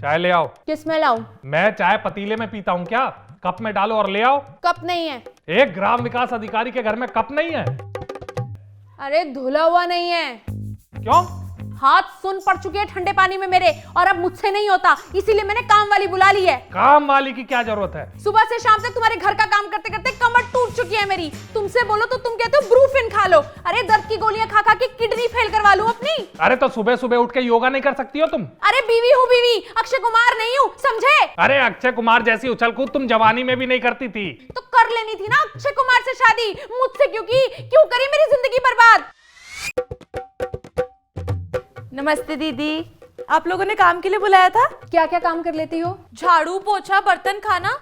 चाय ले आओ। किस में लाऊं? मैं चाय पतीले में पीता हूँ क्या? कप में डालो और ले आओ। कप नहीं है। एक ग्राम विकास अधिकारी के घर में कप नहीं है? अरे धुला हुआ नहीं है। क्यों? हाथ सुन पड़ चुके हैं ठंडे पानी में मेरे, और अब मुझसे नहीं होता, इसीलिए मैंने काम वाली बुला ली है। काम वाली की क्या जरूरत है? सुबह से शाम तक तुम्हारे घर का काम करते करते कमर टूट चुकी है मेरी। तुमसे बोलो तो तुम कहते हो ब्रूफिन खा लो। अरे दर्द की गोलियां खा खा के किडनी फेल करवा लूं अपनी। अरे तो सुबह सुबह उठ के योगा नहीं कर सकती हो तुम? अरे बीवी हूँ बीवी, अक्षय कुमार नहीं हूँ, समझे? अरे अक्षय कुमार जैसी उछल कूद तुम जवानी में भी नहीं करती थी। तो कर लेनी थी ना अक्षय कुमार से शादी, मुझसे क्यों की? क्यों करी मेरी जिंदगी बर्बाद? नमस्ते दीदी, आप लोगों ने काम के लिए बुलाया था? क्या क्या काम कर लेती हो? झाड़ू पोछा बर्तन खाना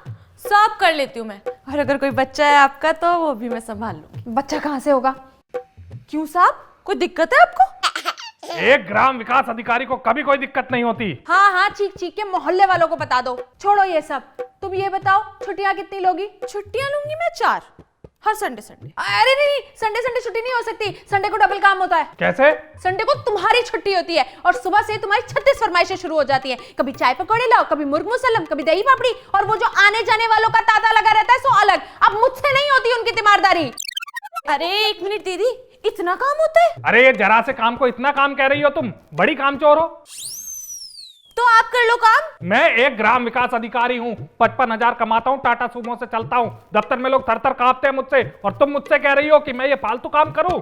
सब कर लेती हूँ मैं। और अगर कोई बच्चा है आपका तो वो भी मैं संभाल लूंगी। बच्चा कहाँ से होगा? क्यों साहब, कोई दिक्कत है आपको? एक ग्राम विकास अधिकारी को कभी कोई दिक्कत नहीं होती। हाँ हाँ, चीख चीख के मोहल्ले वालों को बता दो। छोड़ो ये सब, तुम ये बताओ छुट्टियां कितनी लोगी? छुट्टियां लूंगी मैं 4, हर संडे संडे। अरे नहीं, संडे संडे छुट्टी नहीं हो सकती, संडे को डबल काम होता है। कैसे? संडे को तुम्हारी छुट्टी होती है और सुबह से तुम्हारी 36 फरमाइशें शुरू हो जाती है। कभी चाय पकौड़े लाओ, कभी मुर्ग मुसल्लम, कभी दही पापड़ी, और वो जो आने जाने वालों का तांता लगा रहता है सो अलग। अब मुझसे नहीं होती उनकी तीमारदारी। अरे 1 मिनट दीदी, इतना काम होता है? अरे ये जरा से काम को इतना काम कह रही हो तुम? बड़ी कामचोर हो। तो आप कर लो काम। मैं एक ग्राम विकास अधिकारी हूँ, 55,000 कमाता हूँ, टाटा सुमो से चलता हूँ, दफ्तर में लोग थर थर कांपते हैं मुझसे, और तुम मुझसे कह रही हो कि मैं ये फालतू काम करूँ?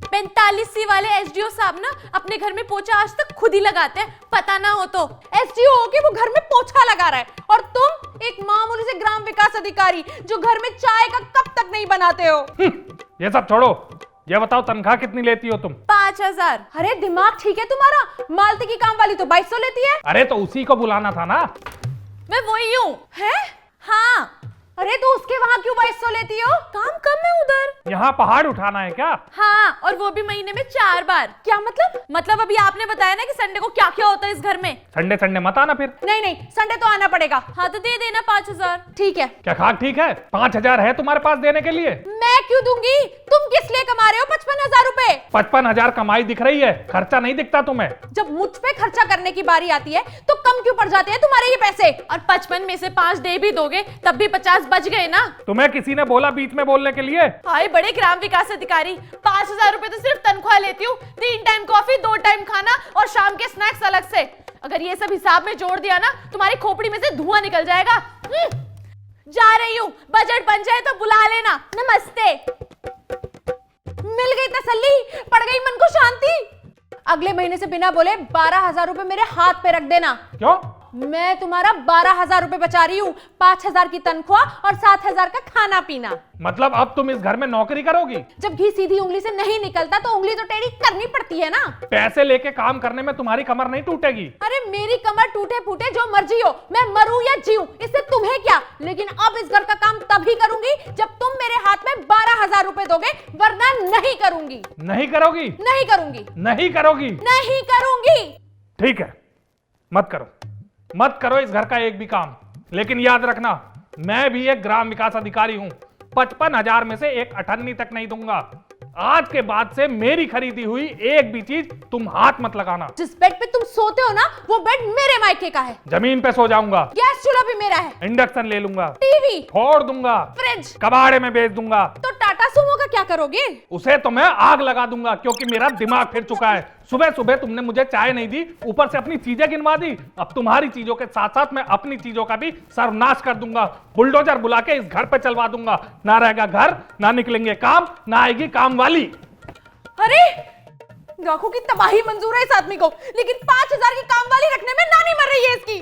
45 वाले एसडीओ साहब ना अपने घर में पोछा आज तक खुद ही लगाते हैं, पता ना हो तो। एसडीओ होके वो घर में पोछा लगा रहा है, और तुम एक मामूली से ग्राम विकास अधिकारी जो घर में चाय का कप तक नहीं बनाते हो। ये सब छोड़ो, ये बताओ तनख्वाह कितनी लेती हो तुम? 5,000। अरे दिमाग ठीक है तुम्हारा? मालती की काम वाली तो 2200 लेती है। अरे तो उसी को बुलाना था ना। मैं वही हूँ। है? हाँ। अरे तो उसके वहां क्यों 2200 लेती हो? काम कम है उधर। यहाँ पहाड़ उठाना है क्या? हाँ, और वो भी महीने में 4 बार। क्या मतलब? मतलब अभी आपने बताया ना कि संडे को क्या क्या होता है इस घर में। संडे संडे मत आना फिर। नहीं नहीं, संडे तो आना पड़ेगा। हाँ तो दे देना 5,000। ठीक है। क्या खाक ठीक है? 5,000 है तुम्हारे पास देने के लिए? मैं क्यों दूंगी? तुम किस लिए कमा रहे हो 55,000 रुपए? 55,000 कमाई दिख रही है, खर्चा नहीं दिखता तुम्हें? जब मुझ पे खर्चा करने की बारी आती है तो कम क्यों पड़ जाते हैं तुम्हारे ये पैसे? और 55 में से 5 दे भी दोगे तब भी 50 बच गए ना। तुम्हें किसी ने बोला बीच में बोलने के लिए? हाय बड़े ग्राम विकास अधिकारी, 5,000 रुपए तो सिर्फ तनख्वाह लेती हूँ, 3 टाइम कॉफी, 2 टाइम खाना और शाम के स्नैक्स अलग से। अगर ये सब हिसाब में जोड़ दिया ना, तुम्हारी खोपड़ी में से धुआं निकल जाएगा। जा रही हूँ, बजट बन जाए तो बुला लेना। नमस्ते। मिल गई तसल्ली, पड़ गई मन को शांति। अगले महीने से बिना बोले 12,000 रुपए मेरे हाथ पे रख देना। क्यों? मैं तुम्हारा 12,000 रुपए बचा रही हूँ, 5,000 की तनख्वाह और 7,000 का खाना पीना। मतलब अब तुम इस घर में नौकरी करोगी? जब घी सीधी उंगली से नहीं निकलता तो उंगली तो टेढ़ी करनी पड़ती है ना। पैसे लेके काम करने में तुम्हारी कमर नहीं टूटेगी? अरे मेरी कमर टूटे फूटे जो मर्जी हो, मैं मरूं या जीऊं, इससे तुम्हें क्या? लेकिन अब इस घर का काम तभी करूंगी जब तुम मेरे हाथ में 12,000 रुपए दोगे, वरना नहीं करूंगी। नहीं करोगी? नहीं करूंगी। नहीं करोगी? नहीं करूंगी। ठीक है, मत करो, मत करो इस घर का एक भी काम। लेकिन याद रखना, मैं भी एक ग्राम विकास अधिकारी हूं, 55,000 में से एक अठन्नी तक नहीं दूंगा। आज के बाद से मेरी खरीदी हुई एक भी चीज तुम हाथ मत लगाना। जिस बेड पे तुम सोते हो ना, वो बेड मेरे मायके का है। जमीन पे सो जाऊंगा। गैस चूल्हा भी मेरा है। इंडक्शन ले लूंगा। टीवी फोड़ दूंगा। फ्रिज कबाड़े में बेच दूंगा। तो टाटा सुमो का क्या करोगे? उसे तो मैं आग लगा दूंगा, क्योंकि मेरा दिमाग फिर चुका है। सुबह सुबह तुमने मुझे चाय नहीं दी, ऊपर से अपनी चीजें गिनवा दी। अब तुम्हारी चीजों के साथ साथ मैं अपनी चीजों का भी सर्वनाश कर दूंगा। बुलडोजर बुला के इस घर पे चलवा दूंगा। ना रहेगा घर, ना निकलेंगे काम, ना आएगी काम वाली। अरे लाखों की तबाही मंजूर है इस आदमी को, लेकिन 5,000 की काम वाली रखने में नानी मर रही है इसकी।